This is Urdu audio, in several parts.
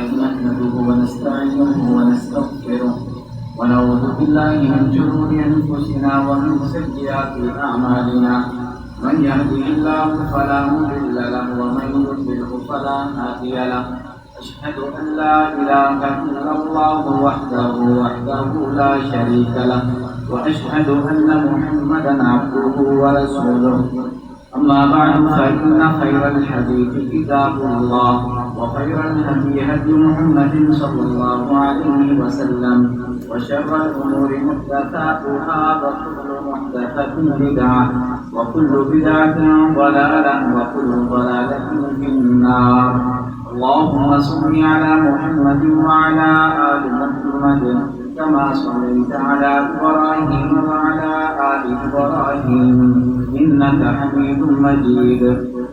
لله نحمده ونستعينه ونستغفره ونعوذ بالله من شرور أنفسنا ومن سيئات أعمالنا من يهده الله فلا مضل له ومن يضلل فلا هادي له أشهد أن لا إله إلا الله وحده لا شريك له وأشهد أن محمدا عبده ورسوله أما بعد فإن خير الحديث كتاب الله وخير الهدي هدي محمد صلى الله عليه وسلم وشر الأمور محدثاتها وكل محدثة بدعة وكل بدعة ضلالة وكل ضلالة في النار. اللهم صل على محمد وعلى آل محمد كما صليت على إبراهيم وعلى آل إبراهيم إنك حميد مجيد.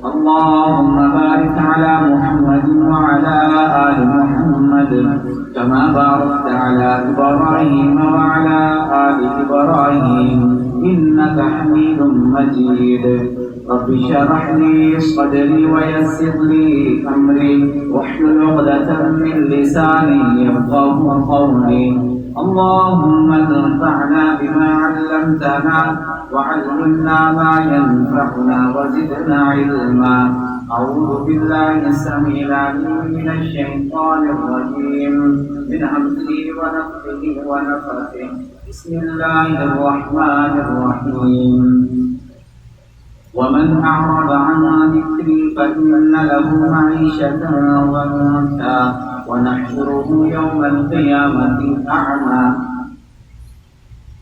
اللهم بارك على محمد وعلى آل محمد كما باركت على إبراهيم وعلى آل إبراهيم إنك حميد مجيد. رب اشرح لي صدري ويسر لي أمري واحلل عقدة من لساني يفقهوا قولي. اللهم انفعنا بما علمتنا وعلمنا ما ينفعنا وزدنا علما. أعوذ بالله السميع العليم من الشيطان الرجيم من همزه ونفخه ونفثه. بسم الله الرحمن الرحيم. ومن أعرض عن ذكري فإن له معيشة ضنكا ونحشره يوم القيامة أعمى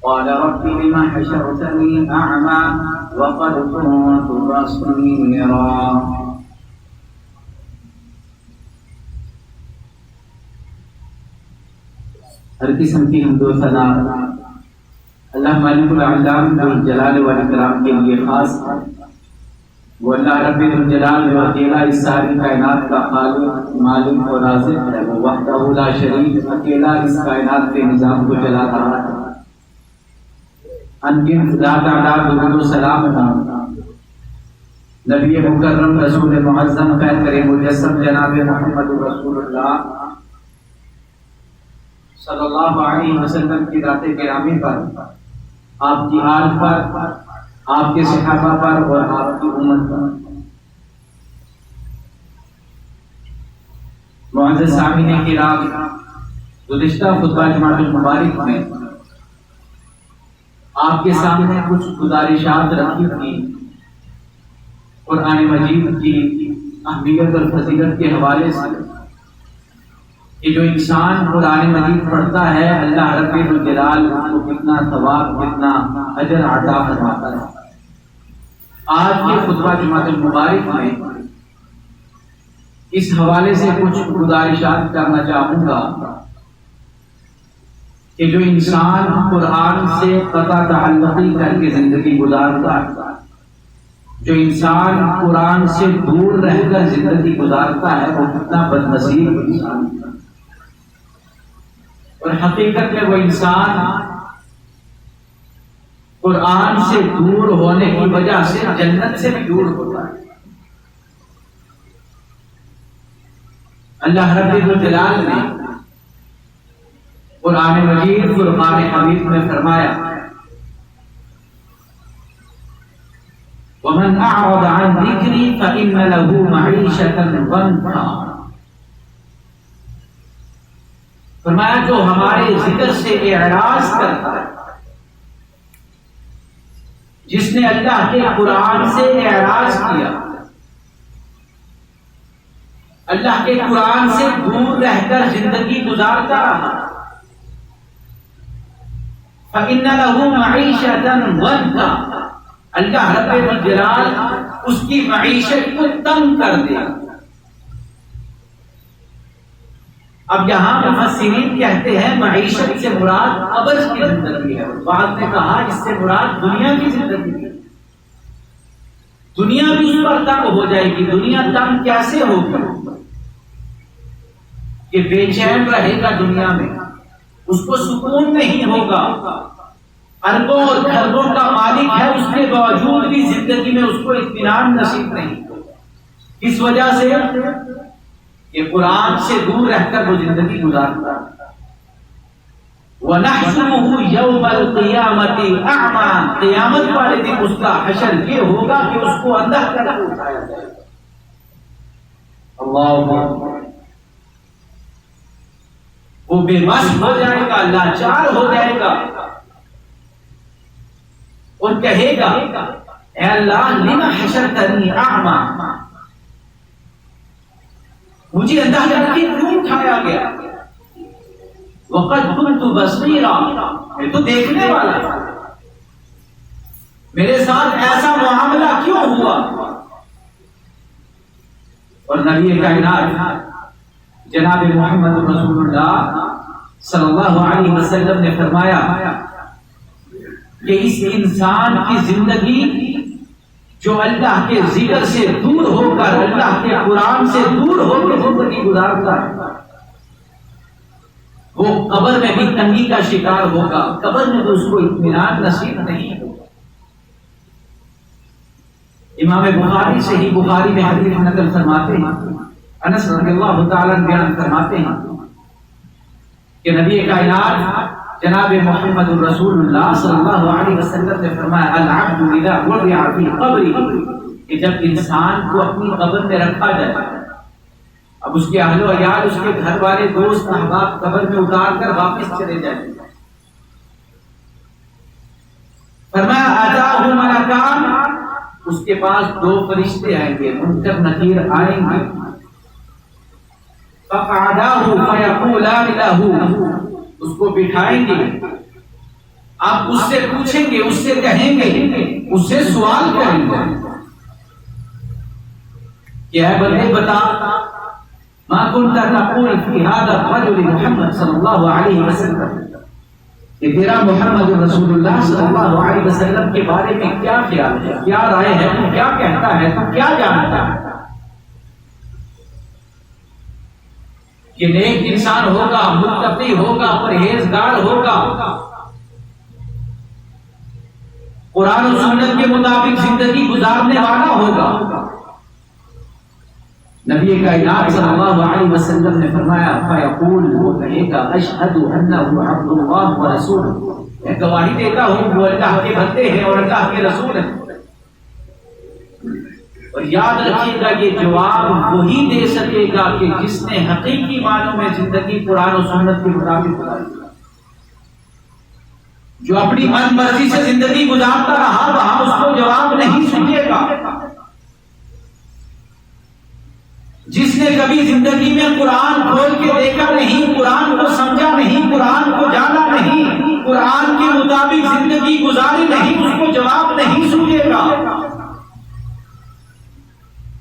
قال رب لم حشرتني أعمى وقد كنت بصيرا. ہر قسم کی حمد و ثنا اللہ مالک العالم ذوالجلال والاکرام کے لیے خاص ہے. وہ اللہ رب الجلال جو اکیلا اس ساری کائنات کا خالق مالک اور رازق ہے. وہ وحدہ لا شریک اکیلا اس کائنات کے نظام کو چلاتا ہے. انگن خدا تعالیٰ درود و سلام نبی مکرم رسول معظم خیر کریم مجسم جناب محمد رسول اللہ صلی اللہ علیہ وسلم کی ذات گرامی پر، آپ کی آل پر، آپ کے صحابہ پر اور آپ کی امت پر. معزز سامعین کرام، گزشتہ خطبہ جمعۃ المبارک میں آپ کے سامنے کچھ گزارشات رکھی تھی قرآن مجید کی اہمیت اور فضیلت کے حوالے سے کہ جو انسان قرآن مجید پڑھتا ہے اللہ رب الجلال کو کتنا ثواب کتنا اجر عطا فرماتا ہے. آج کے خطبہ جمعۃ المبارک میں اس حوالے سے کچھ گزارشات کرنا چاہوں گا کہ جو انسان قرآن سے قطع تعلقی کر کے زندگی گزارتا ہے، جو انسان قرآن سے دور رہ کر زندگی گزارتا ہے، وہ کتنا بدنصیب انسان ہے. اور حقیقت میں وہ انسان قرآن سے دور ہونے کی وجہ سے جنت سے بھی دور ہوتا ہے. اللہ رب الجلال نے قرآن مجید فرقان حمید میں فرمایا وَمَنْ أَعْرَضَ عَنْ ذِكْرِي فَإِنَّ لَهُ مَعِيشَةً ضَنكًا. فرمایا جو ہمارے ذکر سے اعراض کرتا ہے، جس نے اللہ کے قرآن سے اعراض کیا، اللہ کے قرآن سے دور رہ کر زندگی گزارتا رہا، فَإِنَّ لَهُ مَعِيشَةً ضَنكًا، اللہ رب الجلال اس کی معیشت کو تنگ کر دے. اب یہاں مفسرین کہتے ہیں معیشت سے مراد قبر کی زندگی ہے. بعض نے کہا اس سے مراد دنیا کی زندگی ہے. دنیا بھی اس پر تنگ ہو جائے گی. دنیا تنگ کیسے ہوگی کہ بے چین رہے گا دنیا میں، اس کو سکون نہیں ہوگا، اربوں اور خربوں کا مالک ہے، اس کے باوجود بھی زندگی میں اس کو اطمینان نصیب نہیں. کس وجہ سے؟ کہ قرآن سے دور رہ کر وہ زندگی گزارتا ہے۔ وَنَحْشُرُهُ يَوْمَ الْقِيَامَةِ أَعْمَى، قیامت والے دن اس کا حشر یہ ہوگا کہ اس کو اندھا کر کے اٹھایا جائے گا۔ اللہ اکبر، وہ بے بس ہو جائے گا، لاچار ہو جائے گا اور کہے گا اے اللہ لما حشرتنی اعمی، مجھے اندھا کر کے کیوں اٹھایا گیا؟ وقد كنت بصیرا، میں تو دیکھنے والا تھا، میرے ساتھ ایسا معاملہ کیوں ہوا؟ اور نبی کائنات جناب محمد رسول اللہ صلی اللہ علیہ وسلم نے فرمایا کہ اس انسان کی زندگی جو اللہ کے ذکر سے دور ہو کر، اللہ کے قرآن سے دور ہو کر زندگی گزارتا ہے، وہ قبر میں بھی تنگی کا شکار ہوگا، قبر میں تو اس کو اطمینان نصیب نہیں ہوگا۔ امام بخاری صحیح بخاری میں حدیث نقل فرماتے ہیں، انس رضی اللہ تعالیٰ بیان فرماتے ہیں کہ نبی کائنات جناب محمد رسول اللہ صلی اللہ علیہ وسلم نے فرمایا العبد اذا وضع فی قبره، کہ جب انسان کو اپنی قبر میں رکھا جائے، اب اس کے اہل و عیال، اس کے گھر والے، دوست احباب قبر میں اتار کر واپس چلے جائیں، فرمایا اتاہ ملکان، اس کے پاس دو فرشتے آئیں گے، منکر نکیر آئیں گے، فقعداه فیقولان له، اس کو بٹھائیں گے، آپ اس سے پوچھیں گے، اس سے کہیں گے، اس سے سوال کریں گے کہ اے بندے بتا ما كنت تقول في هذا الرجل محمد صلی اللہ علیہ وسلم، کہ تیرا محمد رسول اللہ صلی اللہ علیہ وسلم کے بارے میں کیا خیال ہے، کیا رائے ہے، تو کیا کہتا ہے، تو کیا جانتا ہے کہ نیک انسان ہوگا، متقی ہوگا، پرہیزگار ہوگا، قرآن و سنت کے مطابق زندگی گزارنے والا ہوگا۔ نبی کائنات صلی اللہ علیہ وسلم نے فرمایا فیقول، وہ کہے گا اشہد انہ عبد اللہ ورسولہ، میں گواہی دیتا ہوں وہ اللہ کے بندے ہیں اور اللہ کے رسول ہیں۔ اور یاد رکھیے گا یہ جواب وہی دے سکے گا کہ جس نے حقیقی معنوں میں زندگی قرآن و سنت کے مطابق گزاری، جو اپنی من مرضی سے زندگی گزارتا رہا وہاں اس کو جواب نہیں سنیے گا۔ جس نے کبھی زندگی میں قرآن کھول کے دیکھا نہیں، قرآن کو سمجھا نہیں، قرآن کو جانا نہیں، قرآن کے مطابق زندگی گزاری نہیں، اس کو جواب نہیں سنیے گا۔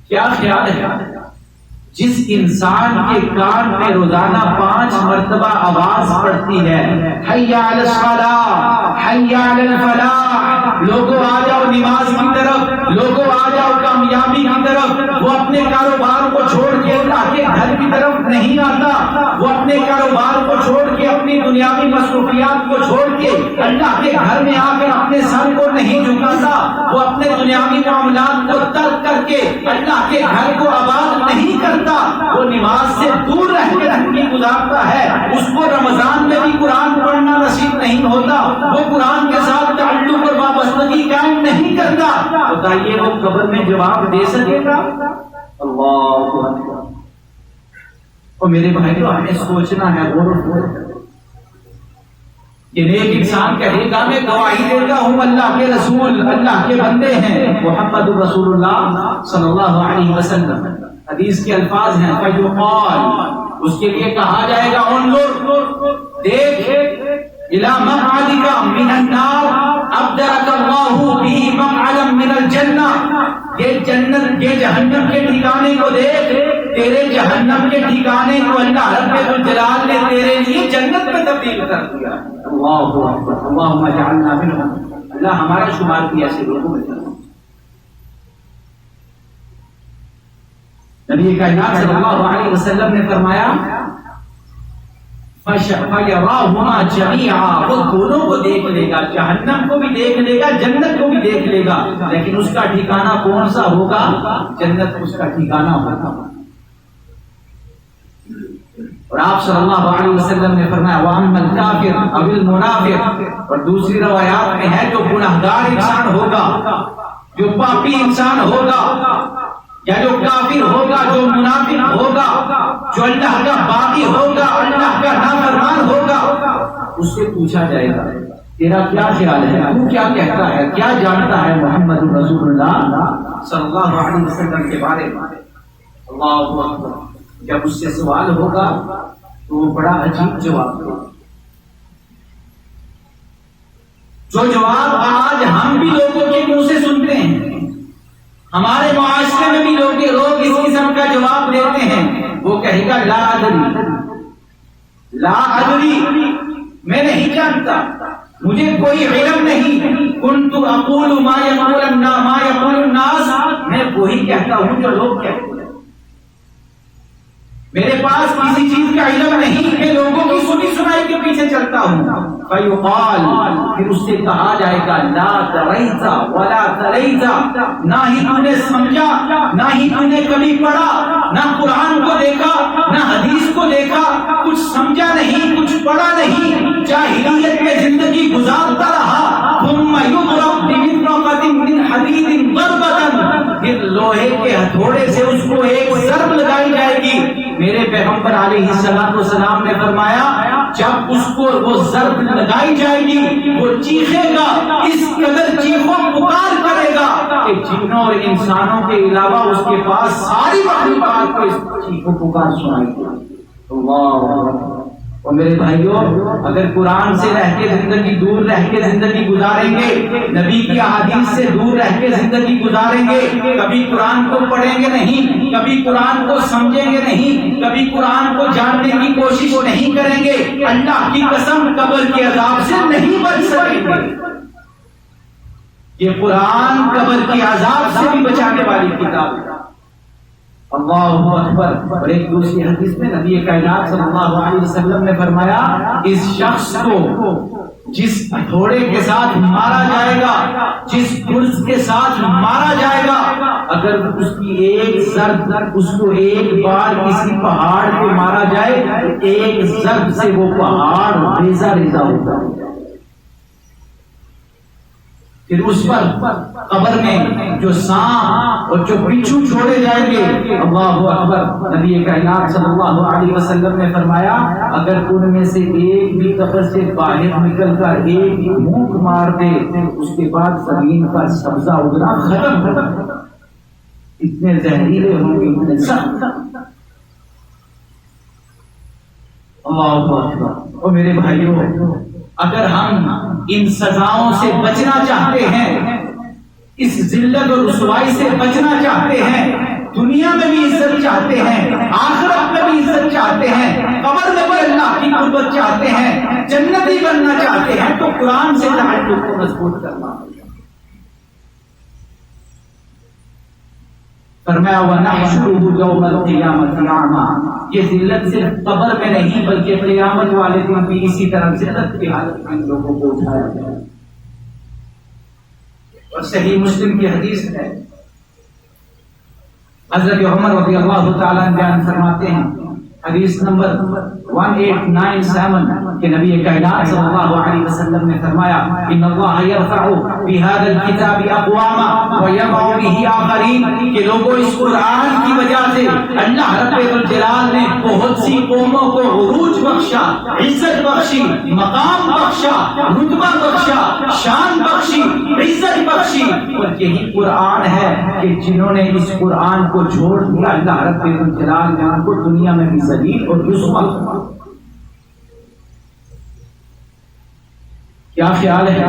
کیا خیال ہے جس انسان کے کان میں روزانہ 5 مرتبہ آواز پڑتی ہے حی علی الصلاۃ، حی علی الفلاح، لوگوں آ جاؤ نماز کی طرف، لوگوں آ جاؤ کامیابی کی طرف، وہ اپنے کاروبار کو چھوڑ کے اللہ کے گھر کی طرف نہیں آتا، وہ اپنے کاروبار کو چھوڑ کے، اپنی دنیاوی مصروفیات کو چھوڑ کے اللہ کے گھر میں آ کر اپنے سر کو نہیں جھکاتا، وہ اپنے دنیاوی معاملات کو ترک کر کے اللہ کے گھر کو آباد نہیں کرتا، وہ نماز سے دور رہ کے زندگی گزارتا ہے، اس کو رمضان میں بھی قرآن پڑھنا نصیب نہیں ہوتا، وہ قرآن کے ساتھ تعلق اور وابستگی قائم نہیں کرتا، بتائیے وہ قبر میں جواب دے سکے گا؟ اللہ اکبر۔ اور میرے بھائیوں ہمیں سوچنا ہے، غور و فکر کہ نیک انسان کہے گا میں گواہی دیتا ہوں اللہ کے رسول اللہ کے بندے ہیں محمد رسول اللہ صلی اللہ علیہ وسلم۔ حدیث کے الفاظ ہیں فیقال، اس کے لیے کہا جائے گا انظر، دیکھ الی مقعدک من النار ابدلک اللہ بہ مقعدا من الجنہ، یہ جنت یہ جہنم کے ٹھکانے کو دیکھ، تیرے جہنم کے ٹھکانے کو اللہ رب الجلال نے تیرے لیے جنت میں تبدیل کر دیا۔ اللہ اکبر، اللہم اجعلنا منہم، اللہ ہمارا شمار کیا ایسے لوگوں میں۔ نبی کائنات صلی اللہ علیہ وسلم نے فرمایا فَيَرَاهُمَا جَمِيعًا، وہ دونوں کو دیکھ لے گا، جہنم کو بھی دیکھ لے گا، جنت کو بھی دیکھ لے گا، لیکن اس کا ٹھکانہ کون سا ہوگا؟ جنت اس کا ٹھکانہ ہوگا۔ اور آپ صلی اللہ علیہ وسلم نے فرمایا وَأَمَّا الْكَافِرُ أَوِ الْمُنَافِقُ، اور دوسری روایات میں ہے جو گناہگار انسان ہوگا، جو پاپی انسان ہوگا، یا جو کافر ہوگا، جو منافق ہوگا، جو اللہ کا باغی ہوگا، اللہ کا نافرمان ہوگا، اس سے پوچھا جائے گا تیرا کیا خیال ہے، تو کیا کہتا ہے، کیا جانتا ہے محمد رسول اللہ صلی اللہ علیہ وسلم کے بارے میں۔ اللہ اکبر، جب اس سے سوال ہوگا تو وہ بڑا عجیب جواب دے، جو جواب آج ہم بھی لوگوں کے منہ سے سنتے ہیں، ہمارے معاشرے میں بھی لوگ اس قسم کا جواب دیتے ہیں۔ وہ کہے گا لا ادری، لا ادری، میں نہیں جانتا، مجھے کوئی علم نہیں، کنت اقول ما یقول الناس، میں وہی کہتا ہوں جو لوگ کہتے ہیں، میرے پاس کسی چیز کا علم نہیں، میں لوگوں کی سنی سنائی کے پیچھے چلتا ہوں۔ فیقال، پھر اس سے کہا جائے گا لا دریت ولا تلیت، نہ ہی تو نے سمجھا، نہ ہی تو نے کبھی پڑھا، نہ قرآن کو دیکھا، نہ حدیث کو دیکھا، کچھ سمجھا نہیں، کچھ پڑھا نہیں، جاہلیت میں زندگی گزارتا رہا۔ ثم یضرب بمطرقۃ من حدید ضربۃ، پھر لوہے کے ہتھوڑے سے اس کو ایک ضرب لگائی جائے گی۔ میرے پیغمبر علیہ السلام نے فرمایا جب اس کو وہ ضرب لگائی جائے گی وہ چیخے گا، اس قدر چیخوں پکار کرے گا کہ جنوں اور انسانوں کے علاوہ اس کے پاس ساری مخلوقات کو اس چیخوں پکار سنائی دے۔ اللہ، اور میرے بھائیوں، اگر قرآن سے رہ کے زندگی دور رہ کے زندگی گزاریں گے، نبی کی احادیث سے دور رہ کے زندگی گزاریں گے، کبھی قرآن کو پڑھیں گے نہیں، کبھی قرآن کو سمجھیں گے نہیں، کبھی قرآن کو جاننے کی کوشش نہیں کریں گے، اللہ کی قسم قبر کے عذاب سے نہیں بچ سکیں گے۔ یہ قرآن قبر کے عذاب سے بھی بچانے والی کتاب ہے۔ اللہ اکبر۔ اور ایک دوسری حدیث میں نبی کائنات صلی اللہ علیہ وسلم نے فرمایا اس شخص کو جس ہتھوڑے کے ساتھ مارا جائے گا، جس گرز کے ساتھ مارا جائے گا، اگر اس کی ایک ضرب، اس کو ایک بار کسی پہاڑ پہ مارا جائے تو ایک ضرب سے وہ پہاڑ ریزہ ریزہ ہوتا ہے۔ پھر اس پر قبر میں جو سانپ اور جو بچھو چھوڑے جائیں گے، اللہ اکبر۔ نبی کائنات صلی اللہ علیہ وسلم نے فرمایا اگر ان میں سے ایک بھی قبر سے باہر نکل کر ایک منہ مار دے اس کے بعد زمین پر سبزہ اگنا ختم، اتنے زہریلے ہوں گے، اتنے سخت۔ اللہ اکبر۔ اور میرے بھائیوں، اگر ہم ان سزاؤں سے بچنا چاہتے ہیں، اس ذلت اور رسوائی سے بچنا چاہتے ہیں، دنیا میں بھی عزت چاہتے ہیں، آخرت میں بھی عزت چاہتے ہیں، قبر میں بھی اللہ کی قربت چاہتے ہیں، جنتی بننا چاہتے ہیں، تو قرآن سے تعلق کو مضبوط کرنا ہوگا۔ فرمایا وَنَحْشُرُهُ يَوْمَ الْقِيَامَةِ أَعْمَىٰ، یہ ذلت صرف قبر میں نہیں بلکہ قیامت والے دن بھی اسی طرح ذلت کی حالت میں لوگوں کو اٹھایا جائے۔ اور صحیح مسلم کی حدیث ہے، حضرت عمر رضی اللہ تعالیٰ بیان فرماتے ہیں، حدیث نمبر 1897 کہ نبی کائنات صلی اللہ علیہ وسلم نے فرمایا ان اللہ یرفع بهذا الكتاب اقواما ويضع به آخرین، کہ لوگوں اس قرآن کی وجہ سے اللہ رب الجلال نے بہت سی قوموں کو عروج بخشا، عزت بخشی، مقام بخشا، رتبہ بخشا، شان بخشی، عزت بخشی۔ اور یہی قرآن ہے کہ جنہوں نے اس قرآن کو چھوڑ دیا اللہ رب الجلال نے ان کو دنیا میں بھی ذلیل اور رسوا۔ کیا خیال ہے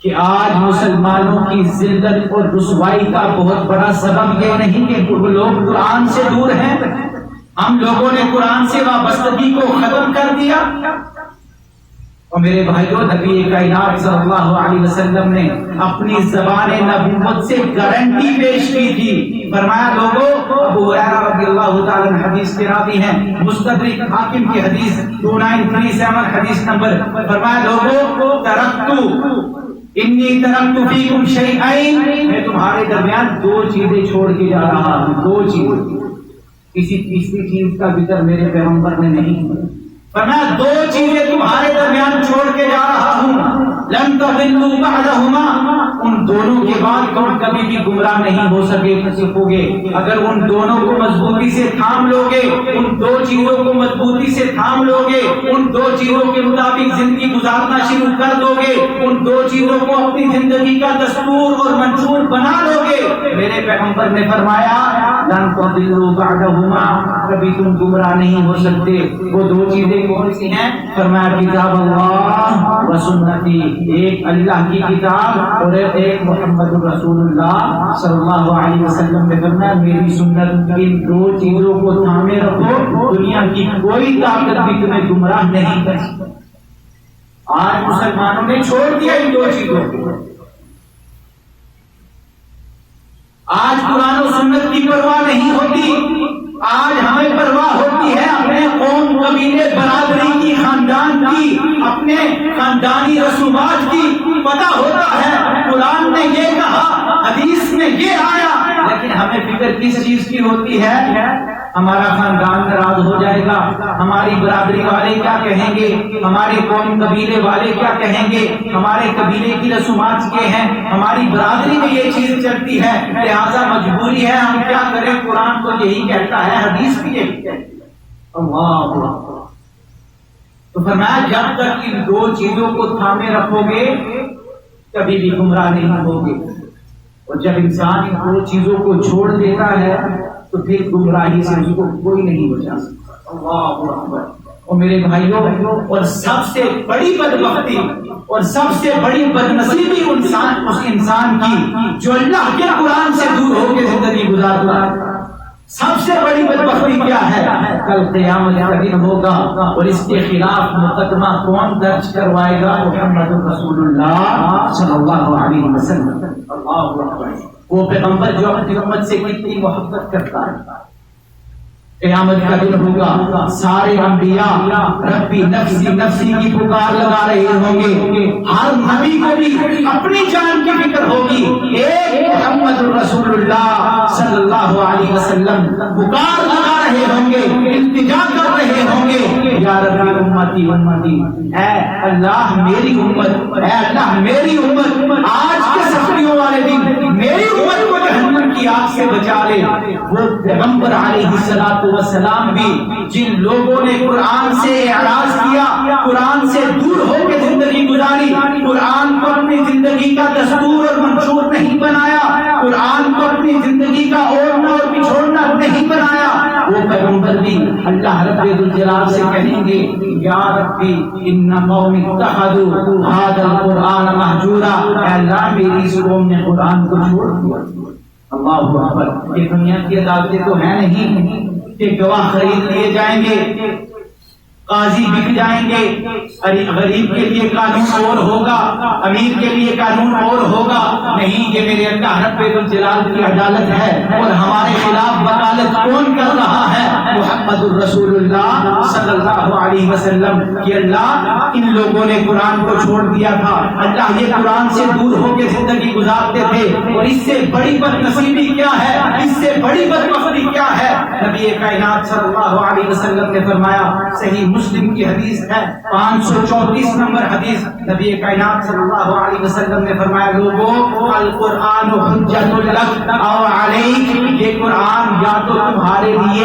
کہ آج مسلمانوں کی ذلت اور رسوائی کا بہت بڑا سبب یہ نہیں کہ وہ لوگ قرآن سے دور ہیں، ہم لوگوں نے قرآن سے وابستگی کو ختم کر دیا۔ اور میرے بھائیوں، نبی کائنات صلی اللہ علیہ وسلم نے اپنی زبان نبوت سے گارنٹی پیش کی تھی، فرمایا لوگوں، ابو ہریرہ رضی اللہ تعالی عنہ حدیث کے راوی ہیں، مستدرک حاکم کی حدیث 2937 حدیث نمبر، فرمایا لوگوں انی ترکت فیکم شیئین، میں تمہارے درمیان دو چیزیں چھوڑ کے جا رہا ہوں، دو چیزیں۔ کسی تیسری چیز کا ذکر میرے پیغمبر نے نہیں کیا۔ فرمایا دو چیزیں تمہارے درمیان چھوڑ کے جا رہا ہوں، لن تضلوا بعدہما، ان دونوں کے بعد تم کبھی بھی گمراہ نہیں ہو سکو گے اگر ان دونوں کو مضبوطی سے تھام لو گے، ان دو چیزوں کو مضبوطی سے تھام لو گے، ان دو چیزوں کے مطابق زندگی گزارنا شروع کر دو گے، ان دو چیزوں کو اپنی زندگی کا دستور اور منشور بنا لو گے۔ میرے پیغمبر نے فرمایا لن تضلوا بعدہما، کبھی تم گمراہ نہیں ہو سکتے۔ وہ دو چیزیں کون سی ہیں؟ فرمایا کتاب اللہ و سنتی، ایک اللہ کی کتاب اور ایک محمد رسول اللہ صلی اللہ علیہ وسلم نے فرمایا میری سنت، ان دو چیزوں کو تھامے رکھو، دنیا کی کوئی طاقت بھی تمہیں گمراہ نہیں کر سکتی۔ آج مسلمانوں نے چھوڑ دیا ان دو چیزوں کو، آج قرآن و سنت کی پرواہ نہیں ہوتی، آج ہمیں پرواہ ہوتی ہے اپنے قوم، قبیلے، برادری کی، خاندان کی، اپنے خاندانی رسومات کی۔ پتہ ہوتا ہے قرآن نے یہ کہا، حدیث میں یہ آیا، لیکن ہمیں فکر کس چیز کی ہوتی ہے؟ ہمارا خاندان ناراض ہو جائے گا، ہماری برادری والے کیا کہیں گے، ہمارے قوم قبیلے والے کیا کہیں گے، ہمارے قبیلے کی رسومات یہ ہیں، ہماری برادری میں یہ چیز چلتی ہے، لہذا مجبوری ہے ہم کیا کریں۔ قرآن تو یہی کہتا ہے، حدیث بھی یہی کہتی ہے۔ اللہ تو فرمایا جب تک ان دو چیزوں کو تھامے رکھو گے کبھی بھی گمراہ نہیں ہوگے، اور جب انسان ان دو چیزوں کو چھوڑ دیتا ہے تو پھر گمراہی سے اس کو کوئی نہیں بچا سکتا۔ اللہ اکبر۔ اور میرے بھائیوں، اور سب سے بڑی بدبختی اور سب سے بڑی بدنصیبی اس انسان کی جو اللہ کے قرآن سے دور ہو کے زندگی گزارتا ہے، سب سے بڑی بدبختی کیا ہے؟ کل قیامت کا دن ہوگا اور اس کے خلاف مقدمہ کون درج کروائے گا؟ محمد رسول اللہ صلی اللہ علیہ وسلم۔ اللہ اکبر۔ وہ پیغمبر جو اپنی امت سے کتنی محبت کرتا ہے، قیامت کا دن ہوگا، سارے انبیاء ربی نفسی نفسی کی پکار لگا رہے ہوں گے، ہر نبی کو بھی اپنی جان کی فکر ہوگی، ایک محمد رسول اللہ صلی اللہ علیہ وسلم پکار لگا رہے ہوں گے، التجا کر رہے ہوں گے، یا ربی امتی امتی، اے اللہ میری امت، اے اللہ میری امت، آج کے سفریوں والے دن میری امت کو جہنم کی آگ سے بچا لے۔ وہ پیغمبر علیہ الصلوۃ والسلام بھی جن لوگوں نے قرآن سے اعراض کیا، قرآن سے دور ہو کے زندگی گزاری، قرآن کو اپنی زندگی کا دستور اور منشور نہیں بنایا، قرآن کو اپنی زندگی کا اوڑھنا اور بچھوڑنا نہیں بنایا، وہ پیغمبر بھی اللہ رب الجلال سے کہیں گے یا ربی ان قوم اتخذوا هذا القرآن مہجورا، اے اللہ میری اس قوم نے قرآن کو چھوڑ دیا۔ اللہ اکبر۔ یہ دنیا کی عدالتیں تو ہیں نہیں کہ گواہ خرید لیے جائیں گے، قاضی بک جائیں گے، غریب کے لیے قانون اور ہوگا، امیر کے لیے قانون اور ہوگا، نہیں، یہ میرے اللہ رب الجلال کی عدالت ہے، اور ہمارے خلاف وکالت کون کر رہا ہے؟ محمد الرسول اللہ صلی اللہ علیہ وسلم۔ کہ اللہ ان لوگوں نے قرآن کو چھوڑ دیا تھا، اللہ یہ قرآن سے دور ہو کے زندگی گزارتے تھے، اور اس سے بڑی بدنصیبی کیا ہے، اس سے بڑی بدبختی کیا ہے؟ نبی کائنات صلی اللہ علیہ وسلم نے فرمایا، صحیح مسلم کی حدیث ہے 534 نمبر حدیث، نبی کائنات صلی اللہ علیہ وسلم نے فرمایا، لوگوں القرآن حجت لک او علیک، یہ قرآن یا تو تمہارے لیے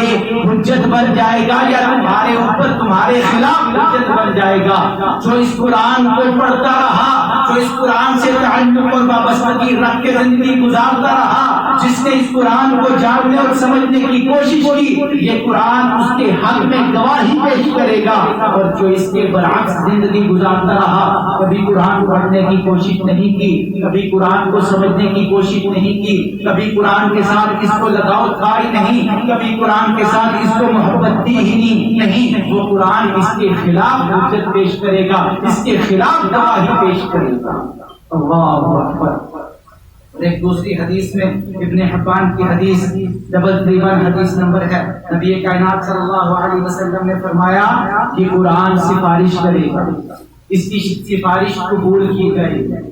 حجت بن جائے گا یا تمہارے اوپر تمہارے خلاف حجت بن جائے گا۔ جو اس قرآن کو پڑھتا رہا، جو اس قرآن سے تعلق اور وابستگی رکھ کے زندگی گزارتا رہا، جس نے اس قرآن کو جاننے اور سمجھنے کی کوشش کی، یہ قرآن اس کے حق میں گواہی پیش کرے گا، اور جو اس کے برعکس زندگی گزارتا رہا، کبھی قرآن پڑھنے کی کوشش نہیں کی، کبھی قرآن کو سمجھنے کی کوشش نہیں کی، کبھی قرآن کے ساتھ اس کو لگاؤ تھا ہی نہیں، کبھی قرآن کے ساتھ اس کو محبت دی ہی نہیں، وہ قرآن اس کے خلاف حجت پیش کرے گا، اس کے خلاف گواہی پیش کرے گا۔ اللہ اکبر۔ ایک دوسری حدیث میں ابن حبان کی حدیث 33 حدیث نمبر ہے، نبی کائنات صلی اللہ علیہ وسلم نے فرمایا کہ قرآن سفارش کرے گا، اس کی سفارش قبول کی جائے گی۔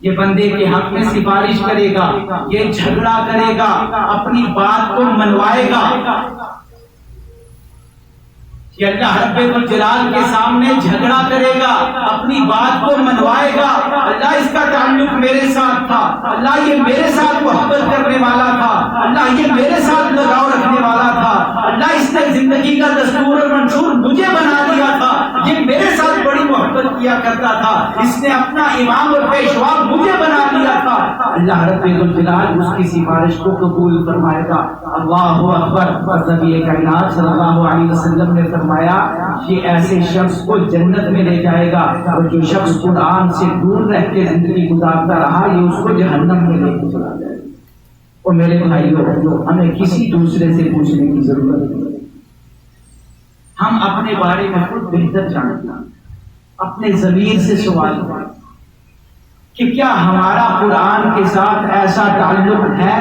یہ بندے کے حق میں سفارش کرے گا، یہ جھگڑا کرے گا، اپنی بات کو منوائے گا، یہ اللہ رب الجلال کے سامنے جھگڑا کرے گا، اپنی بات کو منوائے گا۔ اللہ اس کا تعلق میرے ساتھ تھا، اللہ یہ میرے ساتھ محبت کرنے والا تھا، اللہ یہ میرے ساتھ لگاؤ رکھنے والا تھا، اللہ اس نے زندگی کا دستور اور منشور مجھے بنا دیا تھا، یہ میرے ساتھ بڑی محبت کیا کرتا تھا، اس نے اپنا امام اور پیشوا مجھے بنا دیا تھا۔ اللہ رب الجلال اس کی سفارش کو قبول فرمائے گا۔ اللہ اکبر۔ نبی کائنات صلی اللہ علیہ وسلم نے فرمایا یہ ایسے شخص کو جنت میں لے جائے گا، اور جو شخص قرآن سے دور رہ کے زندگی گزارتا رہا یہ اس کو جہنم میں لے کے چلا جائے گا۔ اور میرے بھائیوں، ہمیں کسی دوسرے سے پوچھنے کی ضرورت نہیں، ہم اپنے بارے میں خود بہتر جانتے ہیں۔ اپنے ضمیر سے سوال کریں کہ کیا ہمارا قرآن کے ساتھ ایسا تعلق ہے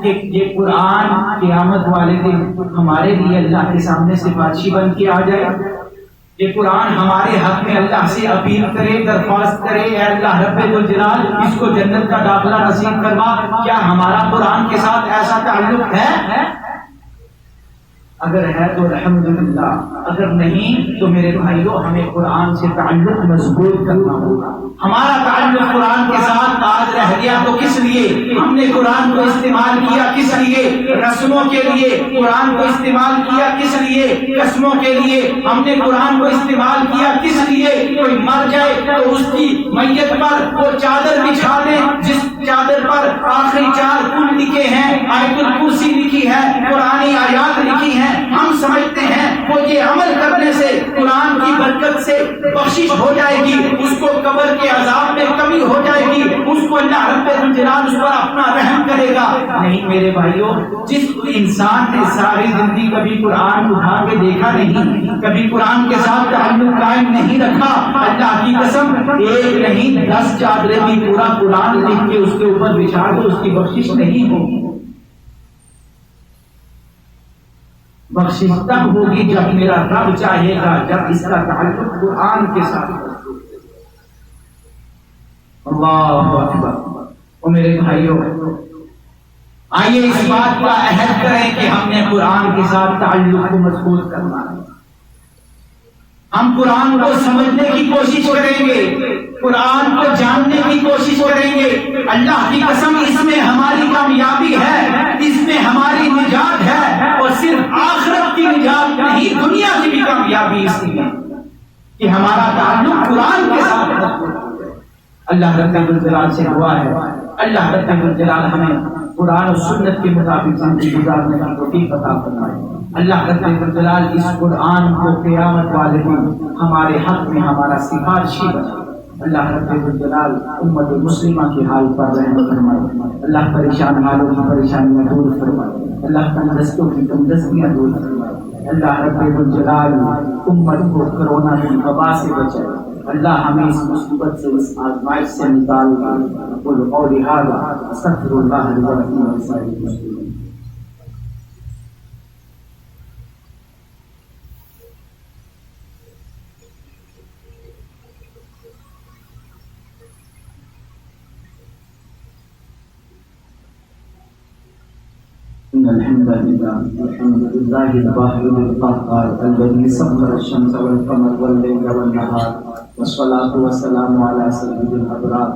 کہ یہ قرآن قیامت والے دن ہمارے لیے اللہ کے سامنے سفارشی بن کے آ جائے؟ یہ قرآن ہمارے حق میں اللہ سے اپیل کرے، درخواست کرے، اے اللہ رب الجلال اس کو جنت کا داخلہ نصیب کروا؟ کیا ہمارا قرآن کے ساتھ ایسا تعلق ہے؟ اگر ہے تو الحمدللہ، اگر نہیں تو میرے بھائیوں ہمیں قرآن سے تعلق مضبوط کرنا ہوگا۔ ہمارا تعلق قرآن کے ساتھ آج رہ گیا تو کس لیے؟ ہم نے قرآن کو استعمال کیا کس لیے؟ رسموں کے لیے۔ قرآن کو استعمال کیا کس لیے؟ قسموں کے لیے۔ ہم نے قرآن کو استعمال کیا کس لیے؟ کوئی مر جائے تو اس کی میت پر وہ چادر بچھا دیں جس چادر پر آخری 4 کل لکھے ہیں، آیت الکرسی لکھی ہے، قرآنی آیات لکھی ہیں۔ ہم سمجھتے ہیں وہ یہ عمل کرنے سے قرآن کی برکت سے بخشش ہو جائے گی، اس کو قبر کے عذاب میں کمی ہو جائے گی، اس کو اللہ رب الجلال اس پر اپنا رحم کرے گا۔ نہیں میرے بھائیوں، جس انسان نے ساری زندگی کبھی قرآن اٹھا کے دیکھا نہیں، کبھی قرآن کے ساتھ تعلق قائم نہیں رکھا، اللہ کی قسم 1 نہیں 10 چادریں بھی پورا قرآن لکھ کے اس کے اوپر بچھا دو، اس کی بخشش نہیں ہوگی۔ بخشش تب ہوگی جب میرا رب چاہے گا، جب اس کا تعلق قرآن کے ساتھ۔ اللہ اکبر۔ اور میرے بھائیوں، آئیے اس بات کا عہد کریں کہ ہم نے قرآن کے ساتھ تعلق کو مضبوط کرنا ہے۔ ہم قرآن کو سمجھنے کی کوشش کریں گے، قرآن کو جاننے کی کوشش کریں گے۔ اللہ کی قسم اس میں ہماری کامیابی ہے، اس میں ہماری نجات ہے، اور صرف آخرت کی نجات نہیں دنیا کی بھی کامیابی اس لیے کہ ہمارا تعلق قرآن کے ساتھ ہے۔ اللہ رب الجلال سے دعا ہے، اللہ رب الجلال ہمیں قرآن و سنت کے مطابق زندگی گزارنے کا توفیق عطا فرمائے۔ اللہ رب الجلال اس قرآن کو قیامت والے دن ہمارے حق میں ہمارا سفارشی بنائے۔ اللہ رب الجلال امت مسلمہ کے حال پر رحم فرمائے، اللہ پریشان حالوں کی پریشانیاں دور فرمائے، اللہ تندرستوں کی تندرستیاں دور فرمائے، اللہ رب الجلال امت کو کرونا کی وبا سے بچائے، اللہ ہمیں اس مصیبت سے، اس آزمائش سے نکال دے۔ قل قولی ھذا استغفر اللہ لی ولکم ولسائر المسلمین۔ إن الحمد لله الواحد القهار الذي سخر الشمس والقمر والليل والنهار والصلاة والسلام على سيد الأبرار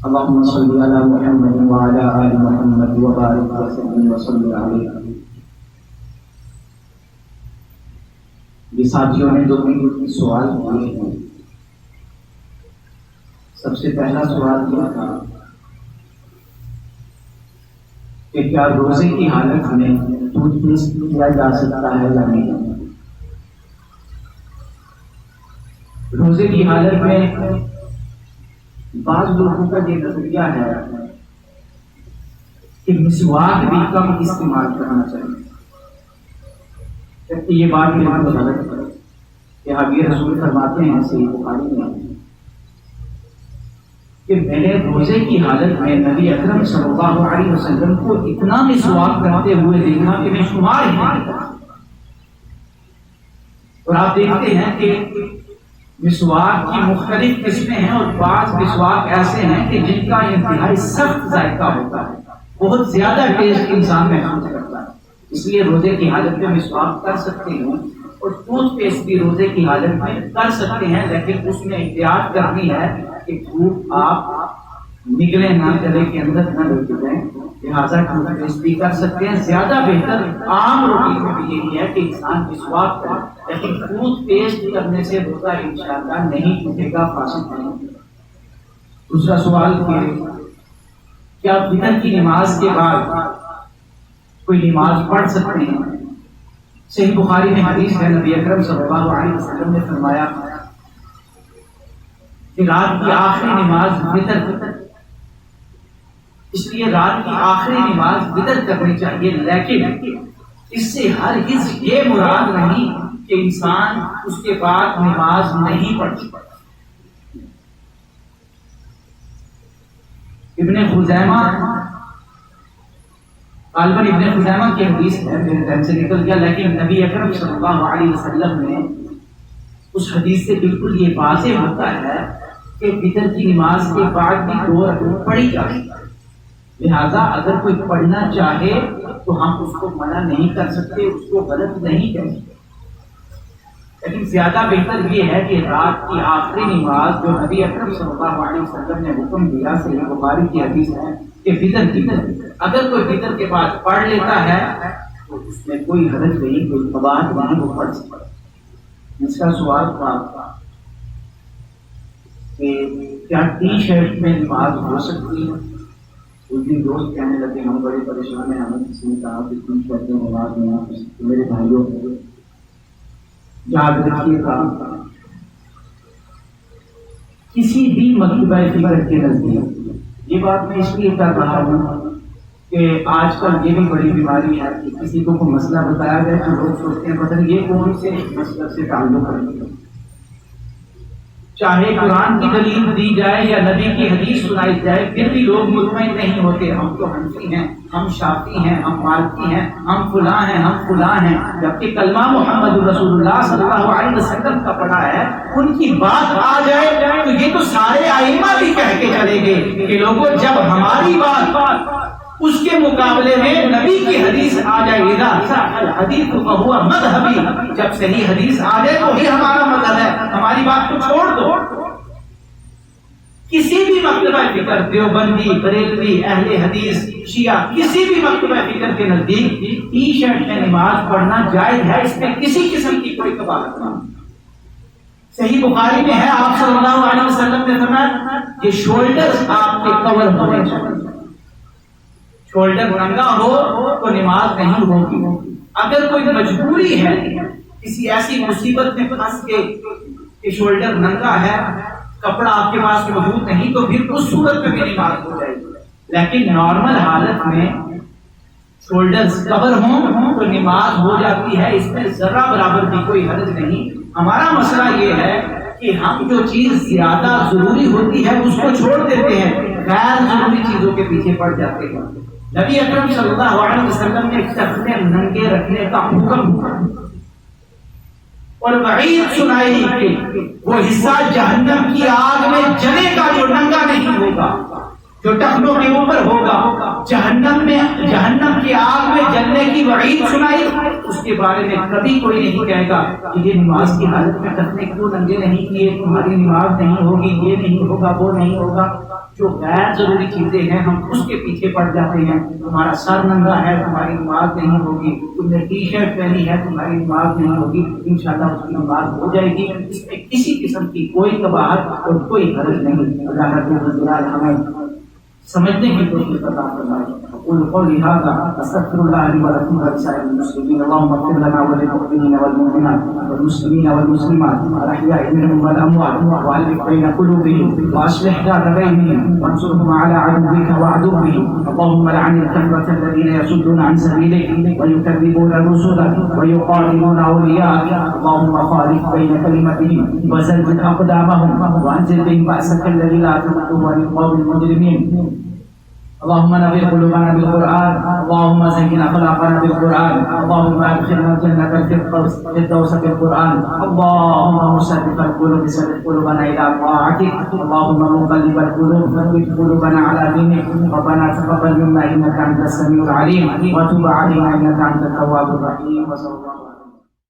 اللهم صل على محمد وعلى آل محمد وبارك وسلم وصل عليه۔ یہ ساتھیوں نے 2 سوال کیے ہیں۔ سب سے پہلا سوال یہ تھا کہ کیا روزے کی حالت میں ٹوتھ پیسٹ کیا جا سکتا ہے یا نہیں؟ روزے کی حالت میں بعض لوگوں کا یہ نظریہ ہے کہ مسواک بھی کم استعمال کرنا چاہیے، جبکہ یہ بات بالکل غلط ہے۔ کہ حبیب رسول فرماتے ہیں صحیح بخاری میں کہ میں نے روزے کی حالت میں نبی اکرم صلی اللہ علیہ وسلم کو اتنا مسواک کرتے ہوئے دیکھا کہ میں شمار ہی نہیں کرتا۔ اور آپ دیکھتے ہیں کہ مسواک کی مختلف قسمیں ہیں اور بعض مسواک ایسے ہیں کہ جن کا انتہائی سخت ذائقہ ہوتا ہے، بہت زیادہ ٹیسٹ انسان محسوس کرتا ہے، اس لیے روزے کی حالت میں مسواک کر سکتے ہیں اور ٹوتھ پیسٹ بھی روزے کی حالت میں کر سکتے ہیں، لیکن اس میں احتیاط کرنی ہے کہ دھوپ آپ نگلے نہ، گلے کے اندر نہ لے جائیں، لہٰذا ٹوتھ پیسٹ بھی کر سکتے ہیں۔ زیادہ بہتر عام روٹین میں بھی یہی ہے کہ انسان مسواک کرے، لیکن ٹوتھ پیسٹ کرنے سے روزہ انشاءاللہ نہیں ٹوٹے گا، فاسد نہیں۔ دوسرا سوال کہ کیا فطر کی نماز کے بعد کوئی نماز پڑھ سکتے ہیں؟ صحیح بخاری میں حدیث ہے، نبی اکرم صلی اللہ علیہ وسلم نے فرمایا کہ رات کی آخری نماز فطر، اس لیے رات کی آخری نماز فطر کرنی چاہیے، لیکن اس سے ہرگز یہ مراد نہیں کہ انسان اس کے بعد نماز نہیں پڑھ سکتا۔ ابن خزیمہ، غالباً ابن خزیمہ کی حدیث ہے، میرے ذہن سے نکل گیا، لیکن نبی اکرم صلی اللہ علیہ وسلم نے اس حدیث سے بالکل یہ واضح ہوتا ہے کہ فطر کی نماز کے بعد بھی 2 رکعت پڑھی جائے، لہذا اگر کوئی پڑھنا چاہے تو ہم اس کو منع نہیں کر سکتے، اس کو غلط نہیں کہہ سکتے، لیکن زیادہ بہتر یہ ہے کہ رات کی آخری نماز جو نبی اکرم صلی اللہ علیہ وسلم نے حکم دیا، صحیح بخاری کی حدیث ہے کہ فطر اگر کوئی فطر کے بعد پڑھ لیتا ہے تو اس میں کوئی حرج نہیں، کوئی قباحت نہیں، وہ پڑھ سکتا۔ اس کا سوال تھا کہ کیا ٹی شرٹ میں نماز ہو سکتی ہے؟ اس دن دوست کہنے لگے ہم بڑے پریشان ہیں، ہمیں کسی نے کہا کہ ٹی شرٹ میں نماز نہیں ہو سکتی۔ میرے بھائیوں یاد رکھیے گا، کسی بھی مکتبہ فکر کے نزدیک، یہ بات میں اس لیے کر رہا ہوں کہ آج کل یہ بھی بڑی بیماری ہے کہ کسی کو کوئی مسئلہ بتایا جائے تو لوگ سوچتے ہیں پتہ نہیں یہ کون سے مسئلہ سے تعلق رکھتے ہیں، چاہے قرآن کی دلیل دی جائے یا نبی کی حدیث سنائی جائے پھر بھی لوگ مطمئن نہیں ہوتے، ہم تو حنفی ہیں، ہم شافعی ہیں، ہم مالکی ہیں، ہم فلاں ہیں، ہم فلاں ہیں، جبکہ کلمہ محمد رسول اللہ صلی اللہ علیہ وسلم کا پڑھا ہے، ان کی بات آ جائے تو یہ تو سارے ائمہ بھی کہہ کے چلے گئے کہ لوگوں جب ہماری بات اس کے مقابلے میں نبی کی حدیث آ جائے، اذا صح الحدیث فهو مذہبی، جب صحیح حدیث آ جائے تو وہی ہمارا مذہب ہے، ہماری بات کو چھوڑ دو۔ کسی بھی مکتبہ فکر، دیوبندی، بریلوی، اہل حدیث، شیعہ، کسی بھی مکتبہ فکر کے نزدیک ٹی شرٹ میں نماز پڑھنا جائز ہے، اس میں کسی قسم کی کوئی کباہت نہیں۔ صحیح بخاری میں ہے، آپ صلی اللہ علیہ وسلم نے فرمایا کہ شولڈر آپ کے کور ہونے چاہیے، شولڈر ننگا ہو تو نماز نہیں ہوگی۔ اگر کوئی مجبوری ہے، کسی ایسی مصیبت میں پھنس کے کہ شولڈر ننگا ہے، کپڑا آپ کے پاس موجود نہیں، تو پھر اس صورت میں بھی نماز ہو جائے گی، لیکن نارمل حالت میں شولڈرز کور ہوں تو نماز ہو جاتی ہے، اس میں ذرا برابر بھی کوئی حرج نہیں۔ ہمارا مسئلہ یہ ہے کہ ہم جو چیز زیادہ ضروری ہوتی ہے اس کو چھوڑ دیتے ہیں، غیر ضروری چیزوں کے پیچھے پڑ جاتے ہیں۔ نبی اکرم صلی اللہ علیہ وسلم نے ٹخنے ننگے رکھنے کا حکم اور وعید سنائی کہ وہ حصہ جہنم کی آگ میں جلے گا جو ننگا نہیں ہوگا، جو ٹخنوں کے اوپر ہوگا، جہنم کی آگ میں جلنے کی وعید سنائی۔ اس کے بارے میں کبھی کوئی نہیں کہے گا کہ یہ نماز کی حالت میں ٹخنے کیوں ننگے نہیں کیے، تمہاری نماز نہیں ہوگی، یہ نہیں ہوگا، وہ نہیں ہوگا۔ جو غیر ضروری چیزیں ہیں ہم اس کے پیچھے پڑ جاتے ہیں، تمہارا سر ننگا ہے تمہاری نماز نہیں ہوگی، تم نے ٹی شرٹ پہنی ہے تمہاری نماز نہیں ہوگی، انشاءاللہ اس کی نماز ہو جائے گی، اس میں کسی قسم کی کوئی کباہت اور کوئی حرج نہیں۔ اللہ رب ہمیں سمجھنے کی کوشش عطا فرمائے۔ اقول قولي هذا استغفر الله لي ولكم ولسائر المسلمين، اللهم اغفر لنا وللمؤمنين والمؤمنات والمسلمين والمسلمات الاحياء منهم والاموات والف بين قلوبهم واصلح ذات بينهم وانصرهم على عدوك وعدوهم، اللهم لعن الكفرة الذين يصدون عن سبيلك ويكذبون رسلك ويقاتلون اولياءك، اللهم خالف بين كلمتهم وزلزل اقدامهم وانزل بهم بأسك الذي لا تمده عن القوم المجرمين۔ اللهم نبر قلوبنا بالقرآن، اللهم زين أخلاقنا بالقرآن، اللهم أدخلنا الجنة الفردوس بالقرآن، اللهم مصرف القلوب صرف قلوبنا إلى طاعتك، اللهم مقلب القلوب ثبت قلوبنا على دينك، ربنا تقبل منا إنك أنت السميع العليم وتب علينا إنك أنت التواب الرحيم. وصلى الله